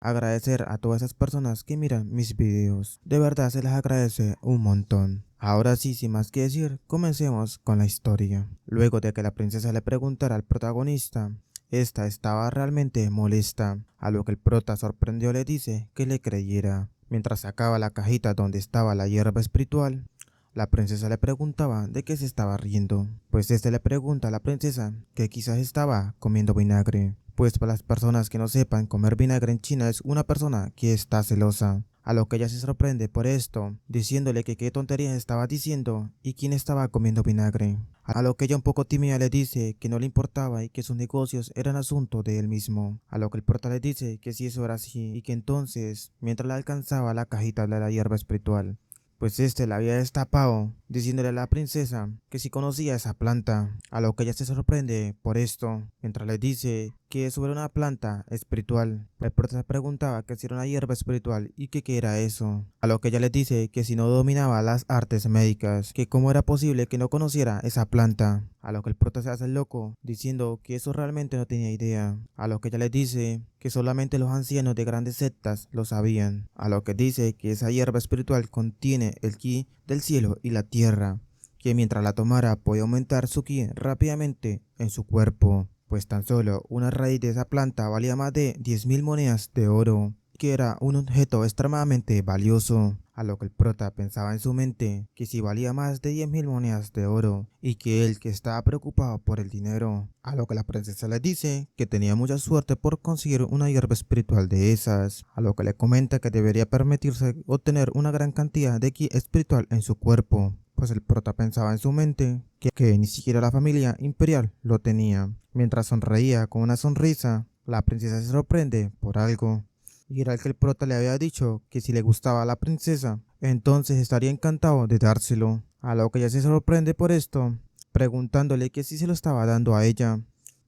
agradecer a todas esas personas que miran mis videos. De verdad se les agradece un montón. Ahora sí, sin más que decir, comencemos con la historia. Luego de que la princesa le preguntara al protagonista, esta estaba realmente molesta, a lo que el prota sorprendido le dice que le creyera. Mientras sacaba la cajita donde estaba la hierba espiritual, la princesa le preguntaba de qué se estaba riendo, pues este le pregunta a la princesa que quizás estaba comiendo vinagre. Pues para las personas que no sepan, comer vinagre en China es una persona que está celosa. A lo que ella se sorprende por esto, diciéndole que qué tonterías estaba diciendo y quién estaba comiendo vinagre. A lo que ella un poco tímida le dice que no le importaba y que sus negocios eran asunto de él mismo. A lo que el prota le dice que si eso era así y que entonces, mientras le alcanzaba la cajita de la hierba espiritual, pues este la había destapado, diciéndole a la princesa que si conocía esa planta, a lo que ella se sorprende por esto, mientras le dice que eso era una planta espiritual. El prota se preguntaba que si era una hierba espiritual y que qué era eso, a lo que ella le dice que si no dominaba las artes médicas, que cómo era posible que no conociera esa planta, a lo que el prota se hace el loco, diciendo que eso realmente no tenía idea, a lo que ella le dice que solamente los ancianos de grandes sectas lo sabían, a lo que dice que esa hierba espiritual contiene el ki del cielo y la tierra, que mientras la tomara podía aumentar su ki rápidamente en su cuerpo, pues tan solo una raíz de esa planta valía más de 10.000 monedas de oro, que era un objeto extremadamente valioso, a lo que el prota pensaba en su mente que si valía más de 10.000 monedas de oro y que él que estaba preocupado por el dinero, a lo que la princesa le dice que tenía mucha suerte por conseguir una hierba espiritual de esas, a lo que le comenta que debería permitirse obtener una gran cantidad de ki espiritual en su cuerpo, pues el prota pensaba en su mente que ni siquiera la familia imperial lo tenía. Mientras sonreía con una sonrisa, la princesa se sorprende por algo. Y era que el prota le había dicho que si le gustaba a la princesa, entonces estaría encantado de dárselo. A lo que ella se sorprende por esto, preguntándole que si se lo estaba dando a ella.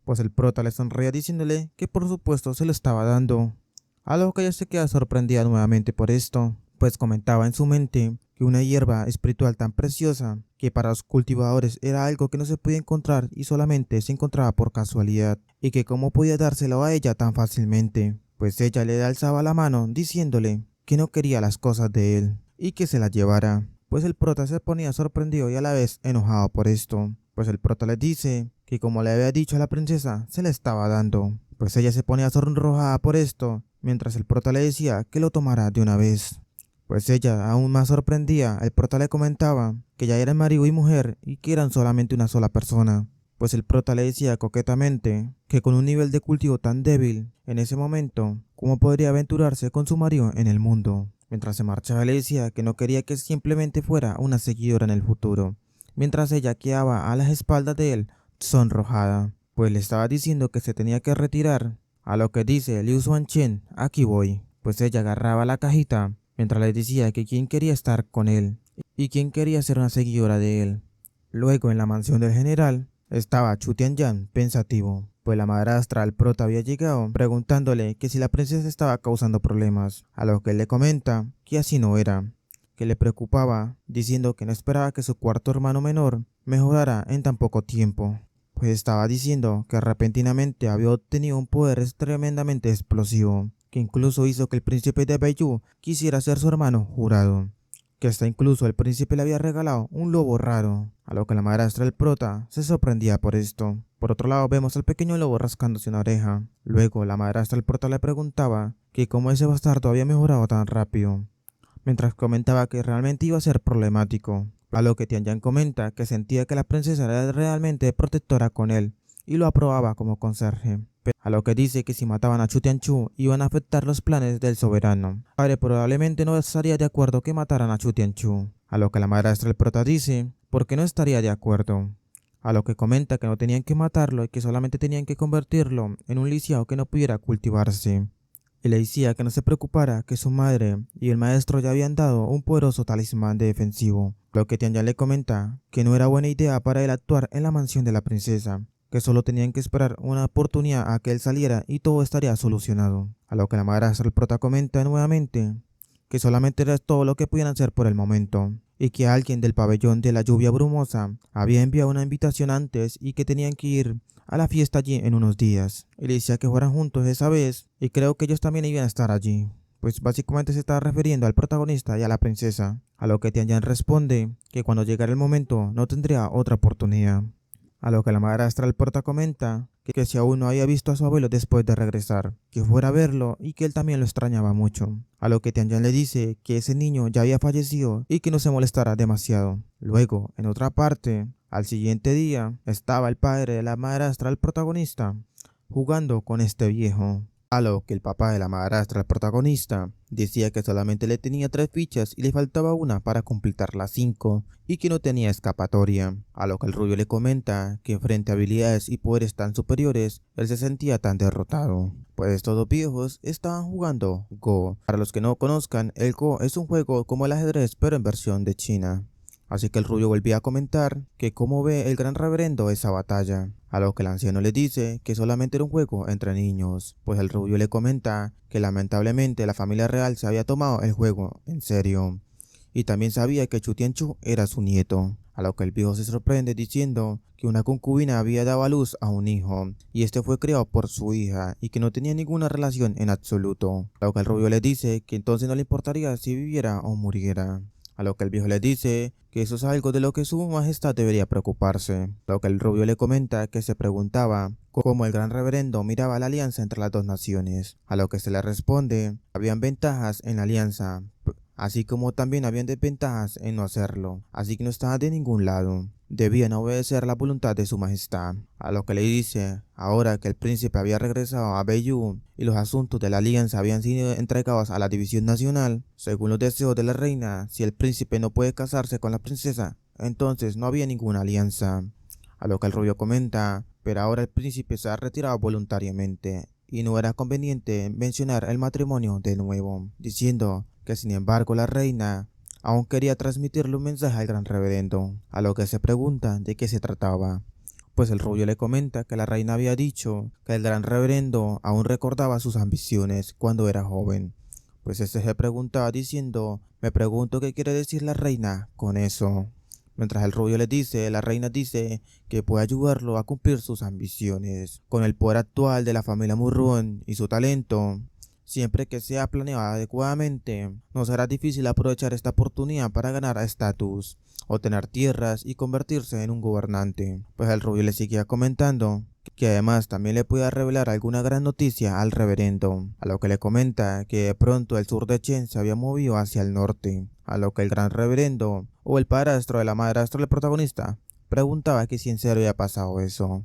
Pues el prota le sonreía diciéndole que por supuesto se lo estaba dando. A lo que ella se queda sorprendida nuevamente por esto, pues comentaba en su mente que una hierba espiritual tan preciosa, que para los cultivadores era algo que no se podía encontrar y solamente se encontraba por casualidad, y que cómo podía dárselo a ella tan fácilmente, pues ella le alzaba la mano diciéndole que no quería las cosas de él y que se las llevara. Pues el prota se ponía sorprendido y a la vez enojado por esto, pues el prota le dice que como le había dicho a la princesa, se le estaba dando, pues ella se ponía sonrojada por esto, mientras el prota le decía que lo tomara de una vez. Pues ella, aún más sorprendida, el prota le comentaba que ya eran marido y mujer y que eran solamente una sola persona. Pues el prota le decía coquetamente que con un nivel de cultivo tan débil, en ese momento, ¿cómo podría aventurarse con su marido en el mundo? Mientras se marchaba le decía que no quería que simplemente fuera una seguidora en el futuro, mientras ella quedaba a las espaldas de él, sonrojada, pues le estaba diciendo que se tenía que retirar, a lo que dice Liu Xuanchen, aquí voy, pues ella agarraba la cajita, mientras le decía que quién quería estar con él y quién quería ser una seguidora de él. Luego en la mansión del general estaba Chu Tianyan pensativo, pues la madrastra al prota había llegado preguntándole que si la princesa estaba causando problemas, a lo que él le comenta que así no era, que le preocupaba, diciendo que no esperaba que su cuarto hermano menor mejorara en tan poco tiempo, pues estaba diciendo que repentinamente había obtenido un poder tremendamente explosivo, que incluso hizo que el príncipe de Beiyu quisiera ser su hermano jurado, que hasta incluso el príncipe le había regalado un lobo raro, a lo que la madrastra del prota se sorprendía por esto. Por otro lado vemos al pequeño lobo rascándose una oreja. Luego la madrastra del prota le preguntaba que cómo ese bastardo había mejorado tan rápido, mientras comentaba que realmente iba a ser problemático, a lo que Tianyan comenta que sentía que la princesa era realmente protectora con él y lo aprobaba como conserje, a lo que dice que si mataban a Chu Tianchu iban a afectar los planes del soberano. Padre probablemente no estaría de acuerdo que mataran a Chu Tianchu, a lo que la madrastra del prota dice porque no estaría de acuerdo, a lo que comenta que no tenían que matarlo y que solamente tenían que convertirlo en un lisiado que no pudiera cultivarse. Y le decía que no se preocupara, que su madre y el maestro ya habían dado un poderoso talismán de defensivo, lo que Tianyan le comenta que no era buena idea para él actuar en la mansión de la princesa, que solo tenían que esperar una oportunidad a que él saliera y todo estaría solucionado, a lo que la madrastra del prota comenta nuevamente que solamente era todo lo que podían hacer por el momento, y que alguien del pabellón de la lluvia brumosa había enviado una invitación antes y que tenían que ir a la fiesta allí en unos días. Y le decía que fueran juntos esa vez y creo que ellos también iban a estar allí. Pues básicamente se estaba refiriendo al protagonista y a la princesa, a lo que Tianyan responde que cuando llegara el momento no tendría otra oportunidad. A lo que la madrastra del prota comenta que si aún no había visto a su abuelo después de regresar, que fuera a verlo y que él también lo extrañaba mucho. A lo que Tianyan le dice que ese niño ya había fallecido y que no se molestara demasiado. Luego, en otra parte, al siguiente día, estaba el padre de la madrastra del protagonista jugando con este viejo. A lo que el papá de la madrastra, el protagonista, decía que solamente le tenía 3 fichas y le faltaba una para completar las 5 y que no tenía escapatoria. A lo que el rubio le comenta que frente a habilidades y poderes tan superiores, él se sentía tan derrotado. Pues estos dos viejos estaban jugando Go. Para los que no conozcan, el Go es un juego como el ajedrez pero en versión de China. Así que el rubio volvía a comentar que cómo ve el gran reverendo esa batalla, a lo que el anciano le dice que solamente era un juego entre niños, pues el rubio le comenta que lamentablemente la familia real se había tomado el juego en serio, y también sabía que Chu Tianchu era su nieto, a lo que el viejo se sorprende diciendo que una concubina había dado a luz a un hijo, y este fue criado por su hija, y que no tenía ninguna relación en absoluto, a lo que el rubio le dice que entonces no le importaría si viviera o muriera. A lo que el viejo le dice que eso es algo de lo que su majestad debería preocuparse. A lo que el rubio le comenta que se preguntaba cómo el gran reverendo miraba la alianza entre las dos naciones. A lo que se le responde, habían ventajas en la alianza, así como también habían desventajas en no hacerlo, así que no estaba de ningún lado. Debían obedecer la voluntad de su majestad. A lo que le dice, ahora que el príncipe había regresado a Beiyou y los asuntos de la alianza habían sido entregados a la división nacional, según los deseos de la reina, si el príncipe no puede casarse con la princesa, entonces no había ninguna alianza. A lo que el rubio comenta, pero ahora el príncipe se ha retirado voluntariamente y no era conveniente mencionar el matrimonio de nuevo, diciendo que sin embargo la reina aún quería transmitirle un mensaje al gran reverendo, a lo que se pregunta de qué se trataba. Pues el rubio le comenta que la reina había dicho que el gran reverendo aún recordaba sus ambiciones cuando era joven. Pues este se preguntaba diciendo, me pregunto qué quiere decir la reina con eso. Mientras el rubio le dice, la reina dice que puede ayudarlo a cumplir sus ambiciones. Con el poder actual de la familia Murrón y su talento, siempre que sea planeado adecuadamente, no será difícil aprovechar esta oportunidad para ganar estatus, obtener tierras y convertirse en un gobernante. Pues el rubio le seguía comentando que además también le pueda revelar alguna gran noticia al reverendo, a lo que le comenta que de pronto el sur de Chen se había movido hacia el norte, a lo que el gran reverendo, o el padrastro de la madrastra del protagonista, preguntaba que si en serio había pasado eso.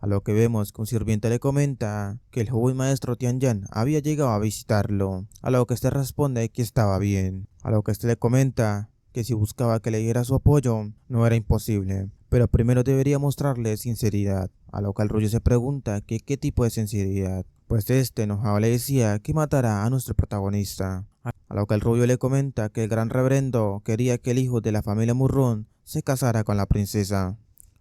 A lo que vemos que un sirviente le comenta que el joven maestro Tianyan había llegado a visitarlo, a lo que este responde que estaba bien, a lo que este le comenta que si buscaba que le diera su apoyo no era imposible, pero primero debería mostrarle sinceridad, a lo que el rubio se pregunta que qué tipo de sinceridad, pues este enojado le decía que matara a nuestro protagonista, a lo que el rubio le comenta que el gran reverendo quería que el hijo de la familia Murrón se casara con la princesa.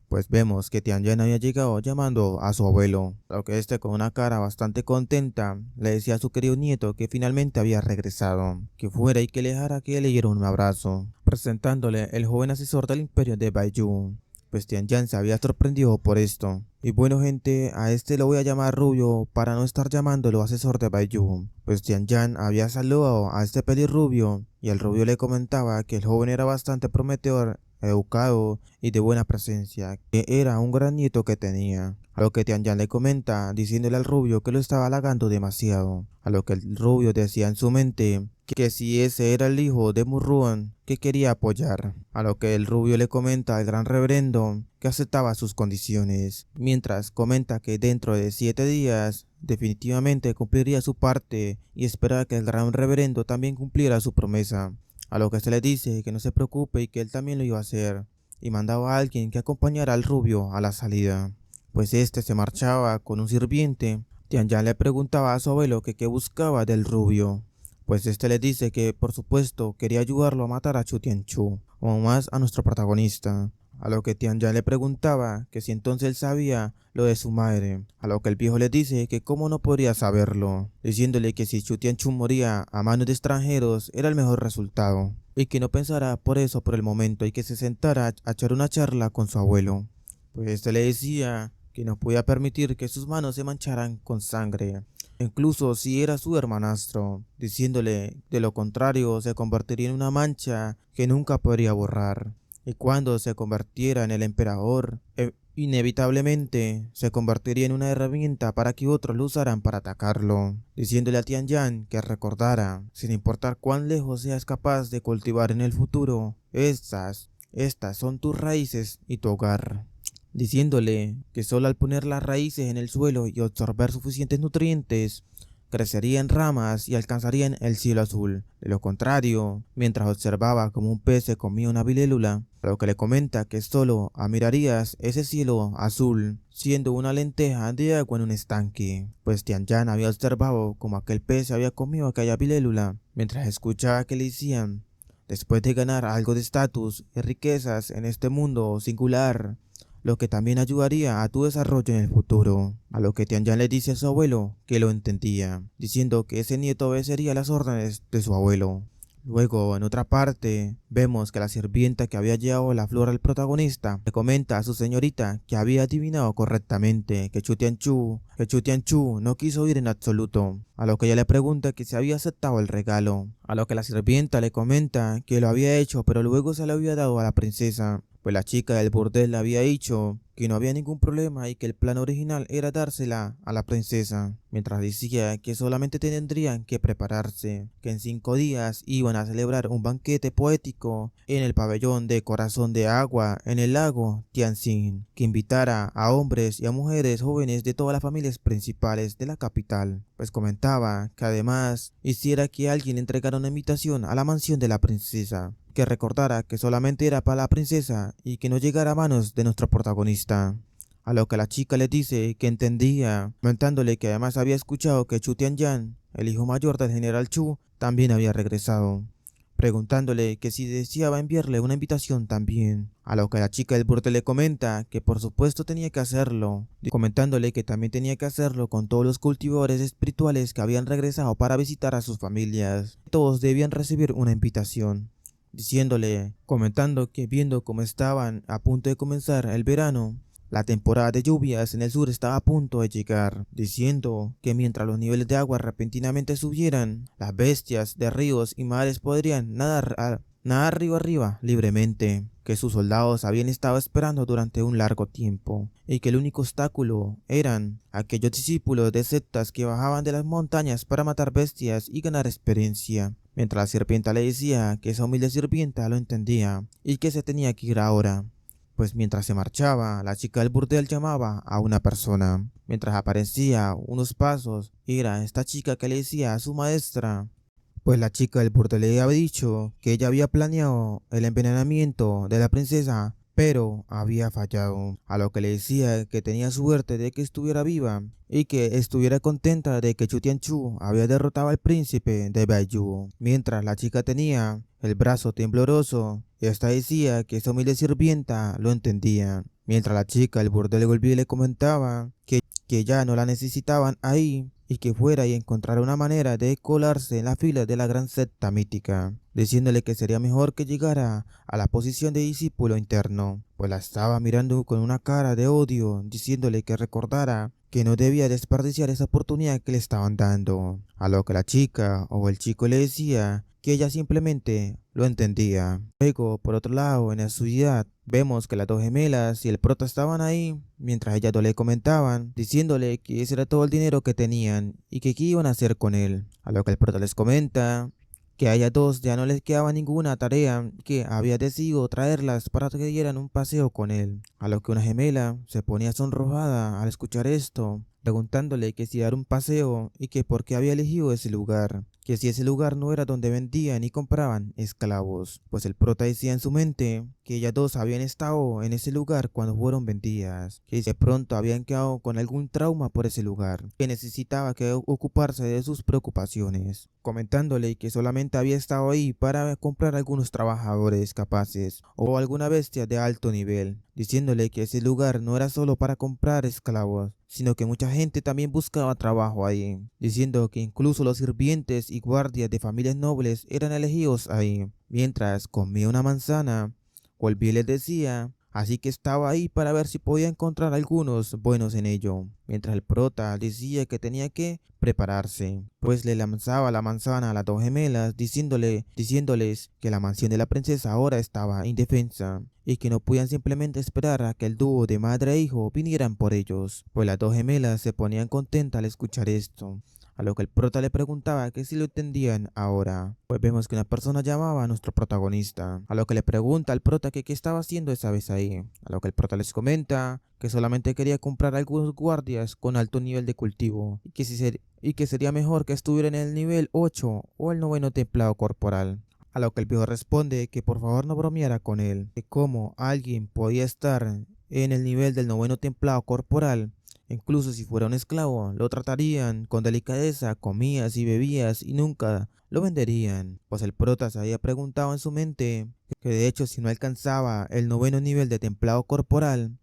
Pues vemos que Tianyan había llegado llamando a su abuelo, lo que este con una cara bastante contenta le decía a su querido nieto que finalmente había regresado, que fuera y que le dejara que le diera un abrazo, presentándole el joven asesor del imperio de Baiyu. Pues Tianyan se había sorprendido por esto. Y bueno gente, a este lo voy a llamar Rubio para no estar llamándolo asesor de Baiyu. Pues Tianyan había saludado a este pelirrubio y el rubio le comentaba que el joven era bastante prometedor, educado y de buena presencia, que era un gran nieto que tenía. A lo que Tianyan le comenta, diciéndole al rubio que lo estaba halagando demasiado. A lo que el rubio decía en su mente que si ese era el hijo de Murruan, que quería apoyar. A lo que el rubio le comenta al gran reverendo que aceptaba sus condiciones, mientras comenta que dentro de 7 días definitivamente cumpliría su parte y esperaba que el gran reverendo también cumpliera su promesa. A lo que se le dice que no se preocupe y que él también lo iba a hacer, y mandaba a alguien que acompañara al rubio a la salida. Pues este se marchaba con un sirviente. Tianyan le preguntaba a su abuelo que qué buscaba del rubio. Pues este le dice que por supuesto quería ayudarlo a matar a Chu Tianchu, o más a nuestro protagonista. A lo que Tianyan le preguntaba que si entonces él sabía lo de su madre, a lo que el viejo le dice que cómo no podría saberlo, diciéndole que si Chu Tianchu moría a manos de extranjeros era el mejor resultado, y que no pensara por eso por el momento y que se sentara a echar una charla con su abuelo. Pues este le decía que no podía permitir que sus manos se mancharan con sangre, incluso si era su hermanastro, diciéndole de lo contrario se convertiría en una mancha que nunca podría borrar. Y cuando se convirtiera en el emperador, inevitablemente se convertiría en una herramienta para que otros lo usaran para atacarlo, diciéndole a Tian Yan que recordara, sin importar cuán lejos seas capaz de cultivar en el futuro, estas son tus raíces y tu hogar, diciéndole que solo al poner las raíces en el suelo y absorber suficientes nutrientes, crecerían ramas y alcanzarían el cielo azul. De lo contrario, mientras observaba como un pez se comía una libélula, a lo que le comenta que solo admirarías ese cielo azul, siendo una lenteja de agua en un estanque, pues Tian Yan había observado como aquel pez se había comido aquella libélula, mientras escuchaba que le decían, después de ganar algo de estatus y riquezas en este mundo singular, lo que también ayudaría a tu desarrollo en el futuro. A lo que Tian Yan le dice a su abuelo que lo entendía, diciendo que ese nieto obedecería las órdenes de su abuelo. Luego, en otra parte, vemos que la sirvienta que había llevado la flor al protagonista le comenta a su señorita que había adivinado correctamente que Chu Tianchu no quiso ir en absoluto, a lo que ella le pregunta que si había aceptado el regalo, a lo que la sirvienta le comenta que lo había hecho pero luego se lo había dado a la princesa, pues la chica del burdel le había dicho que no había ningún problema y que el plan original era dársela a la princesa, mientras decía que solamente tendrían que prepararse, que en 5 días iban a celebrar un banquete poético en el pabellón de Corazón de Agua en el lago Tianjin, que invitara a hombres y a mujeres jóvenes de todas las familias principales de la capital, pues comentaba que además hiciera que alguien entregara una invitación a la mansión de la princesa, que recordara que solamente era para la princesa y que no llegara a manos de nuestro protagonista. A lo que la chica le dice que entendía, comentándole que además había escuchado que Chu Tianyan, el hijo mayor del general Chu, también había regresado, preguntándole que si deseaba enviarle una invitación también, a lo que la chica del burdel le comenta que por supuesto tenía que hacerlo, comentándole que también tenía que hacerlo con todos los cultivadores espirituales que habían regresado para visitar a sus familias. Todos debían recibir una invitación, diciéndole, comentando que viendo cómo estaban a punto de comenzar el verano, la temporada de lluvias en el sur estaba a punto de llegar, diciendo que mientras los niveles de agua repentinamente subieran, las bestias de ríos y mares podrían nadar río arriba libremente, que sus soldados habían estado esperando durante un largo tiempo, y que el único obstáculo eran aquellos discípulos de sectas que bajaban de las montañas para matar bestias y ganar experiencia, mientras la sirvienta le decía que esa humilde sirvienta lo entendía y que se tenía que ir ahora. Pues mientras se marchaba, la chica del burdel llamaba a una persona. Mientras aparecía unos pasos, era esta chica que le decía a su maestra, pues la chica del burdel le había dicho que ella había planeado el envenenamiento de la princesa, pero había fallado, a lo que le decía que tenía suerte de que estuviera viva y que estuviera contenta de que Chu Tianchu había derrotado al príncipe de Baiyu, mientras la chica tenía el brazo tembloroso y esta decía que esa humilde sirvienta lo entendía, mientras la chica del burdel volvía y le comentaba que ya no la necesitaban ahí y que fuera y encontrara una manera de colarse en la fila de la gran secta mítica, diciéndole que sería mejor que llegara a la posición de discípulo interno, pues la estaba mirando con una cara de odio, diciéndole que recordara que no debía desperdiciar esa oportunidad que le estaban dando, a lo que la chica o el chico le decía que ella simplemente lo entendía. Luego, por otro lado, en la ciudad, vemos que las dos gemelas y el prota estaban ahí, mientras ellas dos le comentaban, diciéndole que ese era todo el dinero que tenían y que qué iban a hacer con él. A lo que el prota les comenta que a ellas dos ya no les quedaba ninguna tarea, que había decidido traerlas para que dieran un paseo con él. A lo que una gemela se ponía sonrojada al escuchar esto, preguntándole que si dar un paseo y que por qué había elegido ese lugar, que si ese lugar no era donde vendían y compraban esclavos, pues el prota decía en su mente que ellas dos habían estado en ese lugar cuando fueron vendidas, que de pronto habían quedado con algún trauma por ese lugar, que necesitaba que ocuparse de sus preocupaciones, comentándole que solamente había estado ahí para comprar algunos trabajadores capaces o alguna bestia de alto nivel, diciéndole que ese lugar no era solo para comprar esclavos, sino que mucha gente también buscaba trabajo ahí, diciendo que incluso los sirvientes y guardias de familias nobles eran elegidos ahí. Mientras comía una manzana, volví y les decía así que estaba ahí para ver si podía encontrar algunos buenos en ello, mientras el prota decía que tenía que prepararse, pues le lanzaba la manzana a las dos gemelas diciéndoles que la mansión de la princesa ahora estaba indefensa y que no podían simplemente esperar a que el dúo de madre e hijo vinieran por ellos, pues las dos gemelas se ponían contentas al escuchar esto. A lo que el prota le preguntaba que si lo entendían ahora, pues vemos que una persona llamaba a nuestro protagonista, a lo que le pregunta al prota que qué estaba haciendo esa vez ahí, a lo que el prota les comenta que solamente quería comprar algunos guardias con alto nivel de cultivo y que sería mejor que estuviera en el nivel 8 o el noveno templado corporal. A lo que el viejo responde que por favor no bromeara con él, que cómo alguien podía estar en el nivel del noveno templado corporal. Incluso si fuera un esclavo, lo tratarían con delicadeza, comías y bebías y nunca lo venderían, pues el prota se había preguntado en su mente que de hecho si no alcanzaba el noveno nivel de templado corporal,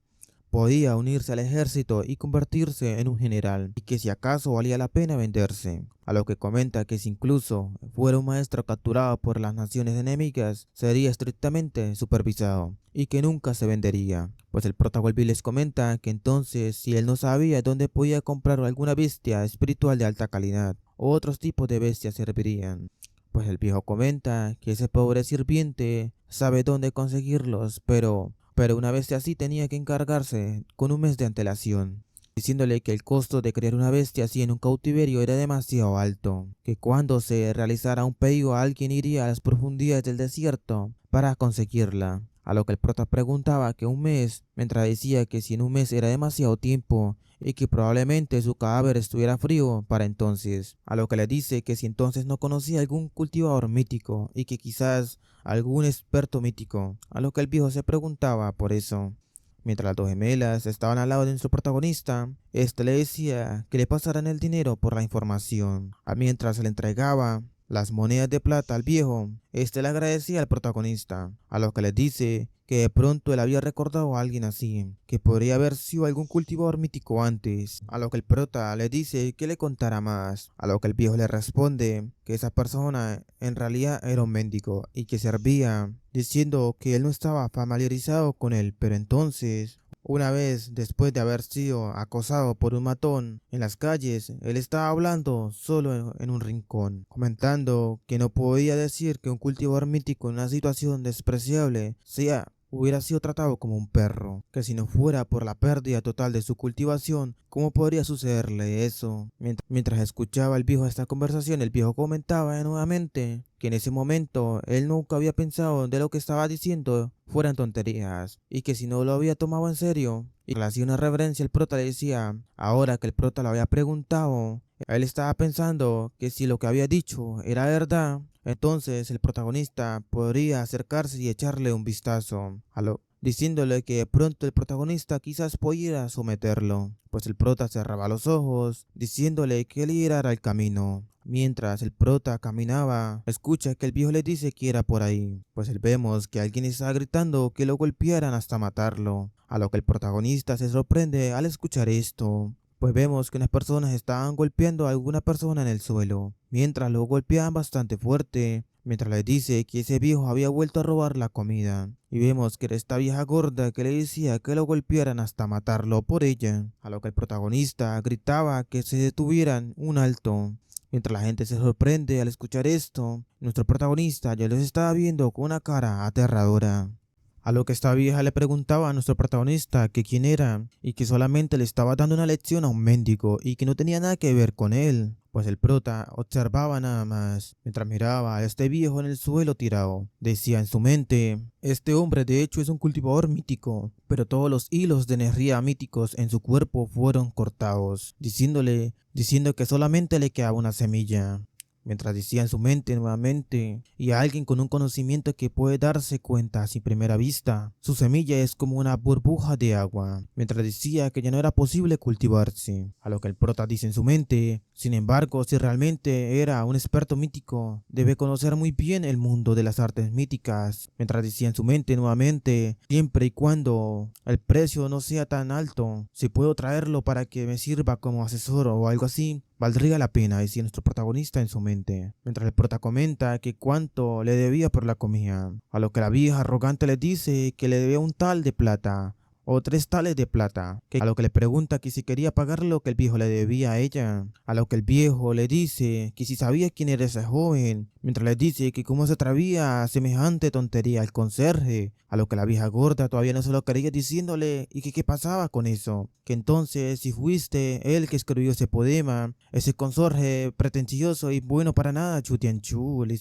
podía unirse al ejército y convertirse en un general, y que si acaso valía la pena venderse. A lo que comenta que si incluso fuera un maestro capturado por las naciones enemigas, sería estrictamente supervisado, y que nunca se vendería. Pues el protagonista les comenta que entonces si él no sabía dónde podía comprar alguna bestia espiritual de alta calidad, o otros tipos de bestias servirían. Pues el viejo comenta que ese pobre sirviente sabe dónde conseguirlos, pero una bestia así tenía que encargarse con un mes de antelación, diciéndole que el costo de criar una bestia así en un cautiverio era demasiado alto, que cuando se realizara un pedido alguien iría a las profundidades del desierto para conseguirla. A lo que el prota preguntaba que un mes, mientras decía que si en un mes era demasiado tiempo y que probablemente su cadáver estuviera frío para entonces, a lo que le dice que si entonces no conocía algún cultivador mítico y que quizás algún experto mítico, a lo que el viejo se preguntaba por eso. Mientras las dos gemelas estaban al lado de nuestro protagonista, este le decía que le pasaran el dinero por la información, mientras le entregaba las monedas de plata al viejo. Este le agradecía al protagonista, a lo que le dice que de pronto él había recordado a alguien así, que podría haber sido algún cultivador mítico antes, a lo que el prota le dice que le contara más, a lo que el viejo le responde que esa persona en realidad era un mendigo y que servía, diciendo que él no estaba familiarizado con él, pero entonces una vez, después de haber sido acosado por un matón en las calles, él estaba hablando solo en un rincón, comentando que no podía decir que un cultivador mítico en una situación despreciable hubiera sido tratado como un perro, que si no fuera por la pérdida total de su cultivación, ¿cómo podría sucederle eso? Mientras escuchaba el viejo esta conversación, el viejo comentaba nuevamente que en ese momento él nunca había pensado de lo que estaba diciendo fueran tonterías, y que si no lo había tomado en serio, y le hacía una reverencia, el prota le decía, ahora que el prota lo había preguntado, él estaba pensando que si lo que había dicho era verdad, entonces el protagonista podría acercarse y echarle un vistazo, diciéndole que de pronto el protagonista quizás pudiera someterlo, pues el prota cerraba los ojos, diciéndole que él irá al camino. Mientras el prota caminaba, escucha que el viejo le dice que era por ahí, pues él vemos que alguien está gritando que lo golpearan hasta matarlo, a lo que el protagonista se sorprende al escuchar esto, pues vemos que unas personas estaban golpeando a alguna persona en el suelo, mientras lo golpeaban bastante fuerte, mientras le dice que ese viejo había vuelto a robar la comida, y vemos que era esta vieja gorda que le decía que lo golpearan hasta matarlo por ella, a lo que el protagonista gritaba que se detuvieran un alto. Mientras la gente se sorprende al escuchar esto, nuestro protagonista ya los estaba viendo con una cara aterradora. A lo que esta vieja le preguntaba a nuestro protagonista que quién era y que solamente le estaba dando una lección a un mendigo y que no tenía nada que ver con él, pues el prota observaba nada más mientras miraba a este viejo en el suelo tirado. Decía en su mente, este hombre de hecho es un cultivador mítico, pero todos los hilos de energía míticos en su cuerpo fueron cortados, diciendo que solamente le quedaba una semilla. Mientras decía en su mente nuevamente, y a alguien con un conocimiento que puede darse cuenta sin primera vista, su semilla es como una burbuja de agua, mientras decía que ya no era posible cultivarse, a lo que el prota dice en su mente, sin embargo, si realmente era un experto mítico, debe conocer muy bien el mundo de las artes míticas, mientras decía en su mente nuevamente, siempre y cuando el precio no sea tan alto, si puedo traerlo para que me sirva como asesor o algo así, valdría la pena, decía nuestro protagonista en su mente, mientras el prota comenta que cuánto le debía por la comida, a lo que la vieja arrogante le dice que le debía un tal de plata, o 3 tales de plata, a lo que le pregunta que si quería pagar lo que el viejo le debía a ella, a lo que el viejo le dice que si sabía quién era ese joven, mientras le dice que cómo se atrevía a semejante tontería al conserje, a lo que la vieja gorda todavía no se lo creía diciéndole y que qué pasaba con eso, que entonces si fuiste él que escribió ese poema, ese conserje pretencioso y bueno para nada, Chutianchu, le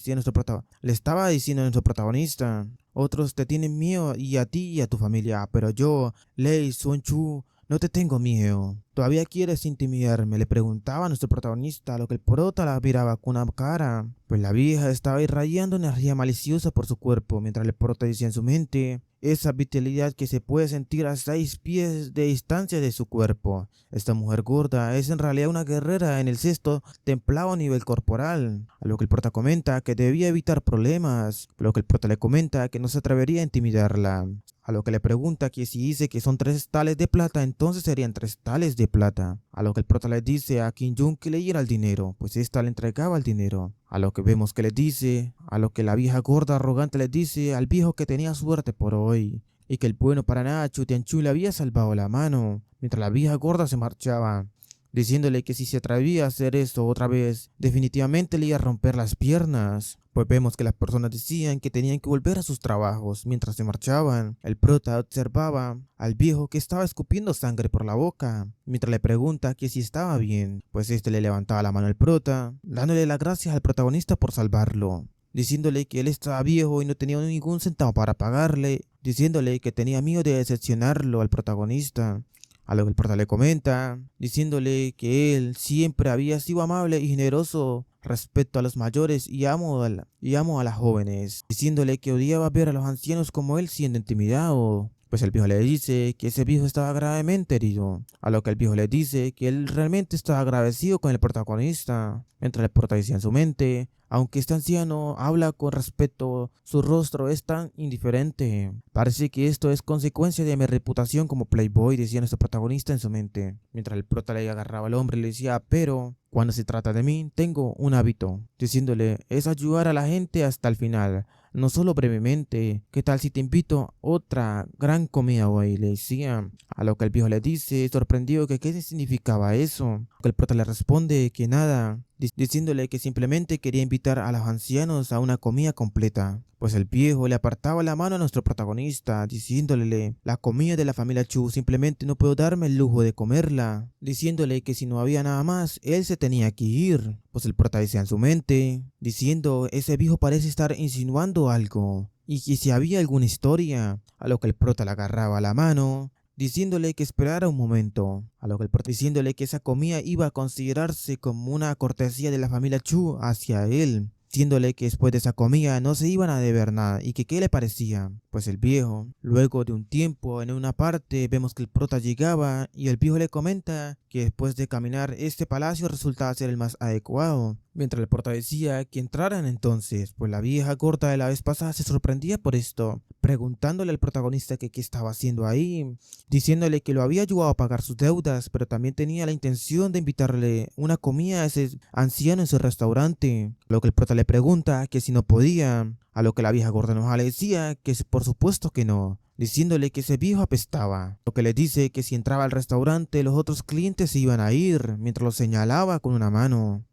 estaba diciendo a nuestro protagonista. Otros te tienen miedo y a ti y a tu familia, pero yo, Lei Sun Chu, no te tengo miedo. ¿Todavía quieres intimidarme?, le preguntaba a nuestro protagonista, a lo que el prota la miraba con una cara, pues la vieja estaba irradiando energía maliciosa por su cuerpo, mientras el prota decía en su mente esa vitalidad que se puede sentir a 6 pies de distancia de su cuerpo. Esta mujer gorda es en realidad una guerrera en el sexto templado a nivel corporal, a lo que el prota comenta que debía evitar problemas, a lo que el prota le comenta que no se atrevería a intimidarla. A lo que le pregunta que si dice que son 3 tales de plata, entonces serían 3 tales de plata. A lo que el prota le dice a Kim Jong que le diera el dinero, pues esta le entregaba el dinero. A lo que vemos que le dice, a lo que la vieja gorda arrogante le dice al viejo que tenía suerte por hoy, y que el bueno para nada Chutianchu le había salvado la mano, mientras la vieja gorda se marchaba, diciéndole que si se atrevía a hacer esto otra vez, definitivamente le iba a romper las piernas. Pues vemos que las personas decían que tenían que volver a sus trabajos. Mientras se marchaban, el prota observaba al viejo que estaba escupiendo sangre por la boca, mientras le pregunta que si estaba bien, pues este le levantaba la mano al prota, dándole las gracias al protagonista por salvarlo, diciéndole que él estaba viejo y no tenía ningún centavo para pagarle, diciéndole que tenía miedo de decepcionarlo al protagonista. A lo que el prota le comenta, diciéndole que él siempre había sido amable y generoso respecto a los mayores y amo a las jóvenes, diciéndole que odiaba ver a los ancianos como él siendo intimidado. Pues el viejo le dice que ese viejo estaba gravemente herido, a lo que el viejo le dice que él realmente estaba agradecido con el protagonista, mientras el prota decía en su mente, aunque este anciano habla con respeto, su rostro es tan indiferente. Parece que esto es consecuencia de mi reputación como playboy, decía nuestro protagonista en su mente, mientras el prota le agarraba al hombre y le decía, pero cuando se trata de mí, tengo un hábito, diciéndole, es ayudar a la gente hasta el final, no solo brevemente. ¿Qué tal si te invito a otra gran comida hoy?, le decía. A lo que el viejo le dice, sorprendido, que qué significaba eso. Que el prota le responde que nada, diciéndole que simplemente quería invitar a los ancianos a una comida completa. Pues el viejo le apartaba la mano a nuestro protagonista, diciéndole, la comida de la familia Chu, simplemente no puedo darme el lujo de comerla, diciéndole que si no había nada más, él se tenía que ir. Pues el prota decía en su mente, diciendo, ese viejo parece estar insinuando algo, y que si había alguna historia. A lo que el prota le agarraba la mano, diciéndole que esperara un momento, a lo que el prota diciéndole que esa comida iba a considerarse como una cortesía de la familia Chu hacia él, diciéndole que después de esa comida no se iban a deber nada y que qué le parecía. Pues el viejo, luego de un tiempo, en una parte vemos que el prota llegaba y el viejo le comenta que después de caminar este palacio resultaba ser el más adecuado, mientras el prota decía que entraran entonces, pues la vieja gorda de la vez pasada se sorprendía por esto, preguntándole al protagonista que qué estaba haciendo ahí, diciéndole que lo había ayudado a pagar sus deudas, pero también tenía la intención de invitarle una comida a ese anciano en su restaurante, lo que el prota le pregunta que si no podía, a lo que la vieja gorda enojada le decía que por supuesto que no, diciéndole que ese viejo apestaba, lo que le dice que si entraba al restaurante los otros clientes se iban a ir, mientras lo señalaba con una mano.